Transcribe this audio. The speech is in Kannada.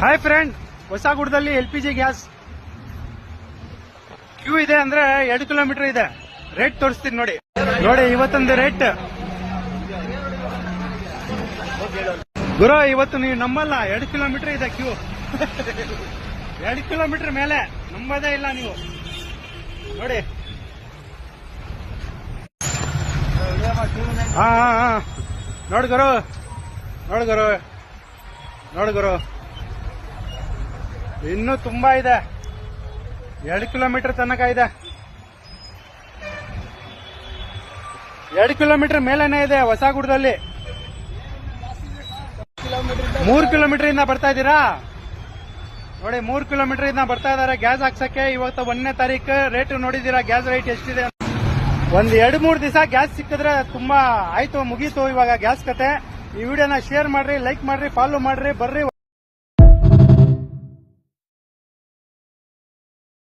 ಹಾಯ್ ಫ್ರೆಂಡ್, ಹೊಸಗುಡದಲ್ಲಿ LPG ಗ್ಯಾಸ್ ಕ್ಯೂ ಇದೆ ಅಂದ್ರೆ 2 ಕಿಲೋಮೀಟರ್ ಇದೆ. ರೇಟ್ ತೋರಿಸ್ತೀನಿ ನೋಡಿ. ಇವತ್ತೊಂದು ರೇಟ್ ಗುರು, ಇವತ್ತು ನೀವು ನಂಬಲ್ಲ, 2 ಕಿಲೋಮೀಟರ್ ಇದೆ ಕ್ಯೂ. 2 ಕಿಲೋಮೀಟರ್ ಮೇಲೆ ನಂಬದೇ ಇಲ್ಲ ನೀವು ನೋಡಿ. ಹಾ ನೋಡ್ ಗುರು, ಇನ್ನೂ ತುಂಬಾ ಇದೆ. 2 ಕಿಲೋಮೀಟರ್ ತನಕ ಇದೆ. 2 ಕಿಲೋಮೀಟರ್ ಮೇಲೇನೆ ಇದೆ ಹೊಸಗುಡದಲ್ಲಿ. 3 ಕಿಲೋಮೀಟರ್ ಇಂದ ಬರ್ತಾ ಇದ್ದೀರಾ ನೋಡಿ. 3 ಕಿಲೋಮೀಟರ್ ಇಂದ ಬರ್ತಾ ಇದಾರೆ ಗ್ಯಾಸ್ ಹಾಕ್ಸಕ್ಕೆ. ಇವತ್ತು 1ನೇ ತಾರೀಕು. ರೇಟ್ ನೋಡಿದೀರಾ ಗ್ಯಾಸ್ ರೇಟ್ ಎಷ್ಟಿದೆ. ಒಂದ್ 2-3 ದಿವಸ ಗ್ಯಾಸ್ ಸಿಕ್ಕಿದ್ರೆ ತುಂಬಾ ಆಯ್ತು, ಮುಗೀತು ಇವಾಗ ಗ್ಯಾಸ್ ಕತೆ. ಈ ವಿಡಿಯೋನ ಶೇರ್ ಮಾಡ್ರಿ, ಲೈಕ್ ಮಾಡ್ರಿ, ಫಾಲೋ ಮಾಡ್ರಿ, ಬರ್ರಿ.